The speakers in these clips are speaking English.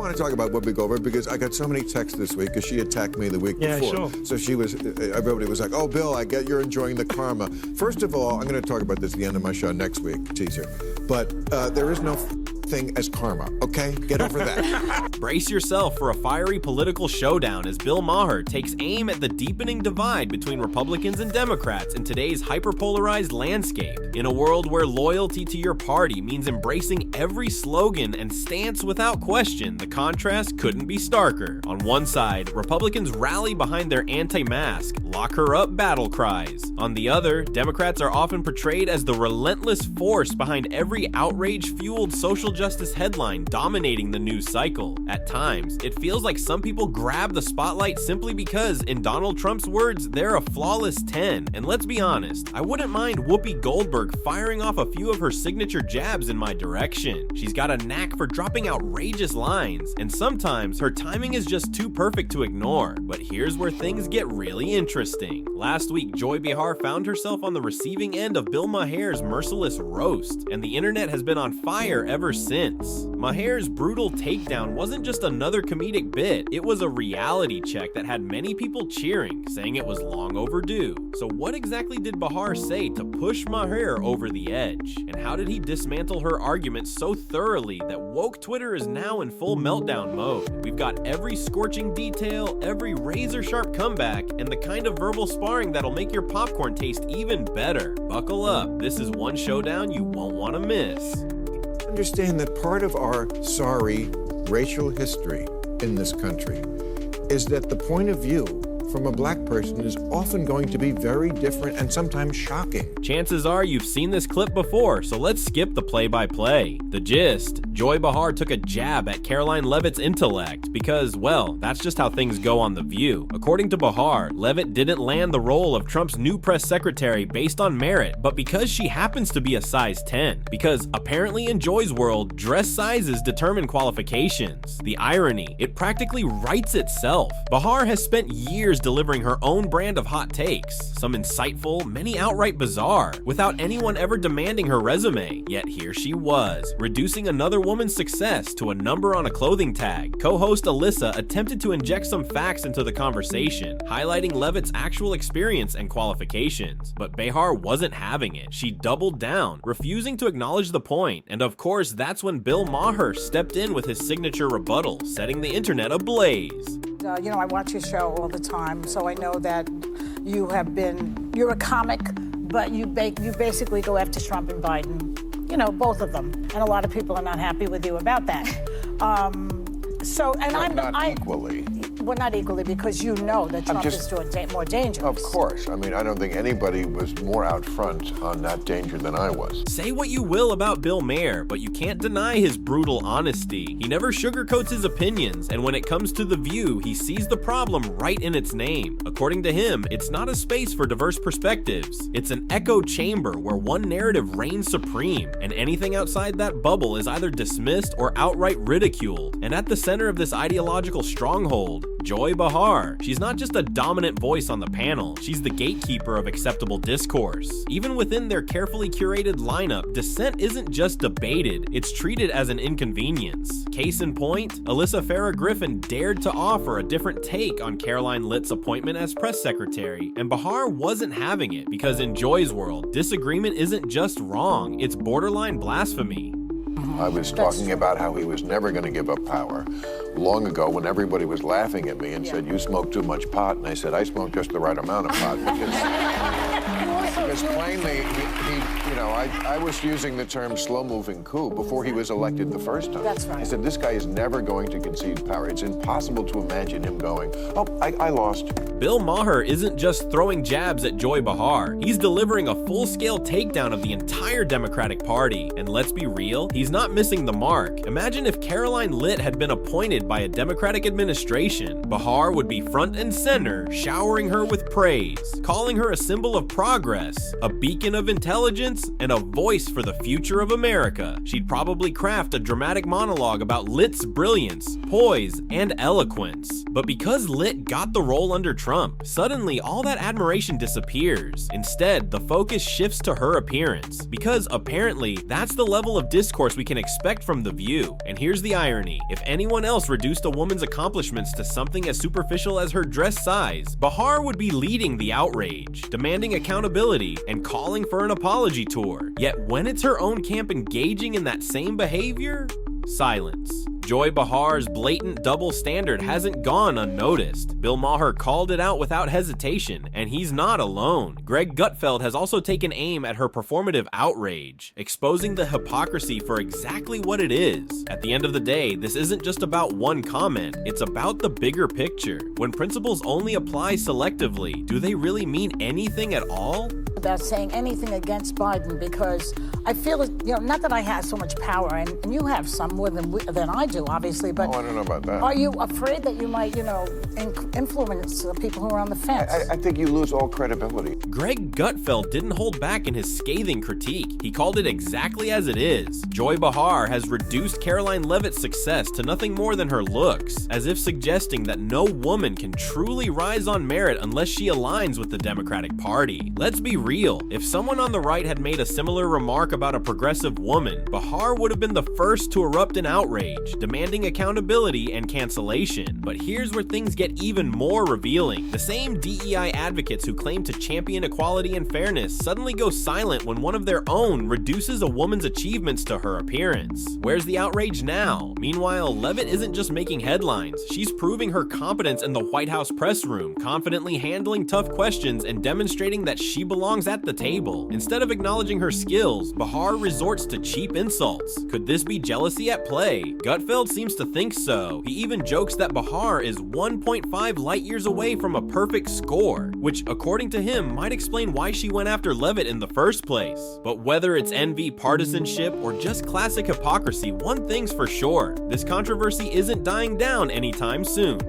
want to talk about Whoopi Goldberg because I got so many texts this week because she attacked me the week before. Sure. So everybody was like, oh, Bill, I get you're enjoying the karma. First of all, I'm going to talk about this at the end of my show next week, teaser. But there is no thing as karma, okay? Get over that. Brace yourself for a fiery political showdown as Bill Maher takes aim at the deepening divide between Republicans and Democrats in today's hyperpolarized landscape. In a world where loyalty to your party means embracing every slogan and stance without question, the contrast couldn't be starker. On one side, Republicans rally behind their anti-mask, lock her up battle cries. On the other, Democrats are often portrayed as the relentless force behind every outrage-fueled social justice headline dominating the news cycle. At times, it feels like some people grab the spotlight simply because, in Donald Trump's words, they're a flawless 10. And let's be honest, I wouldn't mind Whoopi Goldberg firing off a few of her signature jabs in my direction. She's got a knack for dropping outrageous lines, and sometimes her timing is just too perfect to ignore. But here's where things get really interesting. Last week, Joy Behar found herself on the receiving end of Bill Maher's merciless roast, and the internet has been on fire ever since. Maher's brutal takedown wasn't just another comedic bit, it was a reality check that had many people cheering, saying it was long overdue. So what exactly did Behar say to push Maher over the edge? And how did he dismantle her argument so thoroughly that woke Twitter is now in full meltdown mode? We've got every scorching detail, every razor-sharp comeback, and the kind of verbal sparring that'll make your popcorn taste even better. Buckle up, this is one showdown you won't want to miss. Understand that part of our sorry racial history in this country is that the point of view from a black person is often going to be very different and sometimes shocking. Chances are you've seen this clip before, so let's skip the play-by-play. The gist: Joy Behar took a jab at Caroline Leavitt's intellect because, well, that's just how things go on The View. According to Behar, Leavitt didn't land the role of Trump's new press secretary based on merit, but because she happens to be a size 10. Because apparently in Joy's world, dress sizes determine qualifications. The irony, it practically writes itself. Behar has spent years delivering her own brand of hot takes, some insightful, many outright bizarre, without anyone ever demanding her resume. Yet here she was, reducing another woman's success to a number on a clothing tag. Co-host Alyssa attempted to inject some facts into the conversation, highlighting Leavitt's actual experience and qualifications. But Behar wasn't having it. She doubled down, refusing to acknowledge the point. And of course, that's when Bill Maher stepped in with his signature rebuttal, setting the internet ablaze. I watch your show all the time, so I know that you're a comic, but you basically go after Trump and Biden, both of them. And a lot of people are not happy with you about that. I'm not equally. Well, not equally, because you know that Trump is more dangerous. Of course. I mean, I don't think anybody was more out front on that danger than I was. Say what you will about Bill Maher, but you can't deny his brutal honesty. He never sugarcoats his opinions, and when it comes to The View, he sees the problem right in its name. According to him, it's not a space for diverse perspectives. It's an echo chamber where one narrative reigns supreme, and anything outside that bubble is either dismissed or outright ridiculed. And at the center of this ideological stronghold, Joy Behar. She's not just a dominant voice on the panel, she's the gatekeeper of acceptable discourse. Even within their carefully curated lineup, dissent isn't just debated, it's treated as an inconvenience. Case in point, Alyssa Farah Griffin dared to offer a different take on Caroline Litt's appointment as press secretary, and Behar wasn't having it because in Joy's world, disagreement isn't just wrong, it's borderline blasphemy. I was talking about how he was never going to give up power long ago when everybody was laughing at me and said, you smoke too much pot. And I said, I smoke just the right amount of pot because plainly, I was using the term slow-moving coup before he was elected the first time. That's right. I said, this guy is never going to concede power. It's impossible to imagine him going, oh, I lost. Bill Maher isn't just throwing jabs at Joy Behar. He's delivering a full-scale takedown of the entire Democratic Party. And let's be real, he's not missing the mark. Imagine if Caroline Litt had been appointed by a Democratic administration. Behar would be front and center, showering her with praise, calling her a symbol of progress, a beacon of intelligence, and a voice for the future of America. She'd probably craft a dramatic monologue about Litt's brilliance, poise, and eloquence. But because Litt got the role under Trump, suddenly all that admiration disappears. Instead, the focus focus shifts to her appearance, because apparently that's the level of discourse we can expect from The View. And here's the irony: if anyone else reduced a woman's accomplishments to something as superficial as her dress size, Bahar would be leading the outrage, demanding accountability, and calling for an apology tour. Yet when it's her own camp engaging in that same behavior, silence. Joy Bahar's blatant double standard hasn't gone unnoticed. Bill Maher called it out without hesitation, and he's not alone. Greg Gutfeld has also taken aim at her performative outrage, exposing the hypocrisy for exactly what it is. At the end of the day, this isn't just about one comment, it's about the bigger picture. When principles only apply selectively, do they really mean anything at all? About saying anything against Biden, because I feel, not that I have so much power, and you have some more than I do, obviously, but I don't know about that. Are you afraid that you might, influence the people who are on the fence? I think you lose all credibility. Greg Gutfeld didn't hold back in his scathing critique. He called it exactly as it is. Joy Bahar has reduced Caroline Leavitt's success to nothing more than her looks, as if suggesting that no woman can truly rise on merit unless she aligns with the Democratic Party. Let's be real, if someone on the right had made a similar remark about a progressive woman, Bahar would have been the first to erupt in outrage, demanding accountability and cancellation. But here's where things get even more revealing. The same DEI advocates who claim to champion equality and fairness suddenly go silent when one of their own reduces a woman's achievements to her appearance. Where's the outrage now? Meanwhile, Leavitt isn't just making headlines, she's proving her competence in the White House press room, confidently handling tough questions and demonstrating that she belongs at the table. Instead of acknowledging her skills, Bahar resorts to cheap insults. Could this be jealousy at play? Gutfeld seems to think so. He even jokes that Bahar is 1.5 light years away from a perfect score, which according to him might explain why she went after Leavitt in the first place. But whether it's envy, partisanship, or just classic hypocrisy, one thing's for sure: this controversy isn't dying down anytime soon.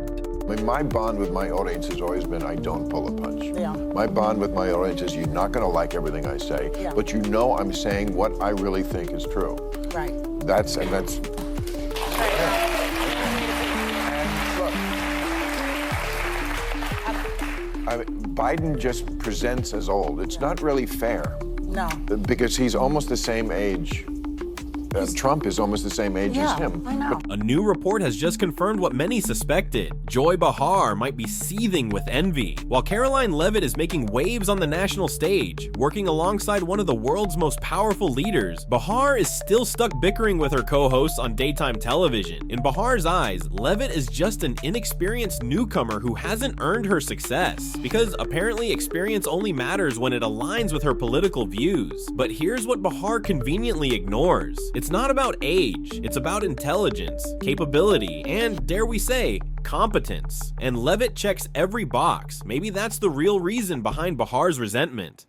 My bond with my audience has always been I don't pull a punch. Yeah. My bond with my audience is you're not going to like everything I say, but I'm saying what I really think is true. Right. That's. Biden just presents as old. It's not really fair. No. Because he's almost the same age. Trump is almost the same age as him. I know. A new report has just confirmed what many suspected. Joy Bahar might be seething with envy. While Caroline Leavitt is making waves on the national stage, working alongside one of the world's most powerful leaders, Bahar is still stuck bickering with her co-hosts on daytime television. In Bahar's eyes, Leavitt is just an inexperienced newcomer who hasn't earned her success, because apparently experience only matters when it aligns with her political views. But here's what Bahar conveniently ignores. It's not about age, it's about intelligence, capability, and, dare we say, competence. And Leavitt checks every box. Maybe that's the real reason behind Bahar's resentment.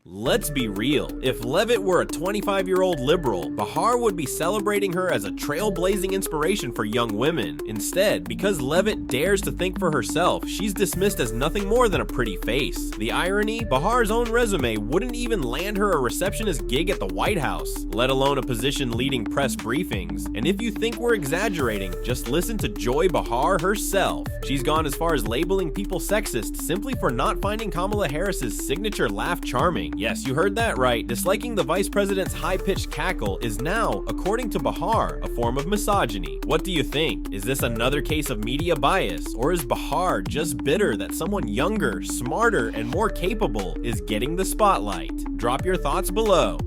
Let's be real. If Leavitt were a 25-year-old liberal, Bahar would be celebrating her as a trailblazing inspiration for young women. Instead, because Leavitt dares to think for herself, she's dismissed as nothing more than a pretty face. The irony? Bahar's own resume wouldn't even land her a receptionist gig at the White House, let alone a position leading press briefings. And if you think we're exaggerating, just listen to Joy Bahar herself. She's gone as far as labeling people sexist simply for not finding Kamala Harris's signature laugh charming. Yes, you heard that right. Disliking the vice president's high-pitched cackle is now, according to Bahar, a form of misogyny. What do you think? Is this another case of media bias, or is Bahar just bitter that someone younger, smarter, and more capable is getting the spotlight? Drop your thoughts below.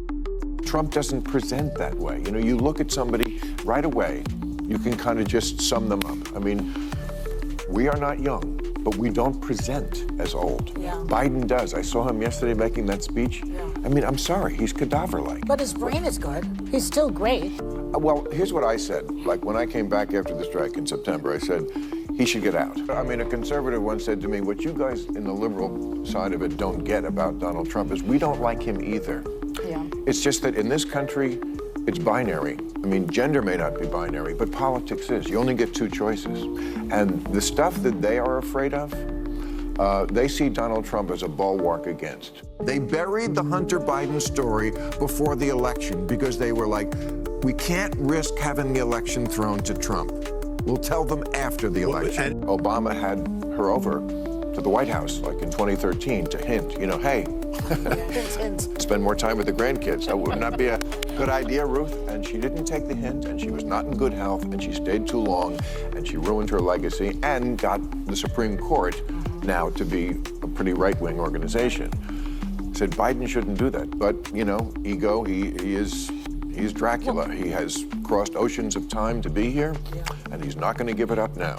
Trump doesn't present that way. You look at somebody right away, you can kind of just sum them up. I mean, we are not young, but we don't present as old. Yeah. Biden does. I saw him yesterday making that speech. Yeah. I mean, I'm sorry, he's cadaver-like. But his brain is good. He's still great. Well, here's what I said. Like, when I came back after the strike in September, I said, he should get out. I mean, a conservative once said to me, what you guys in the liberal side of it don't get about Donald Trump is we don't like him either. Yeah. It's just that in this country, it's binary. I mean, gender may not be binary, but politics is. You only get two choices. And the stuff that they are afraid of, they see Donald Trump as a bulwark against. They buried the Hunter Biden story before the election because they were like, we can't risk having the election thrown to Trump. We'll tell them after the election. Obama had her over to the White House, like in 2013, to hint, hey, Spend more time with the grandkids. That would not be a good idea, Ruth. And she didn't take the hint, and she was not in good health, and she stayed too long, and she ruined her legacy and got the Supreme Court now to be a pretty right-wing organization. Said Biden shouldn't do that, but you know, ego. He's Dracula. He has crossed oceans of time to be here, and he's not going to give it up now.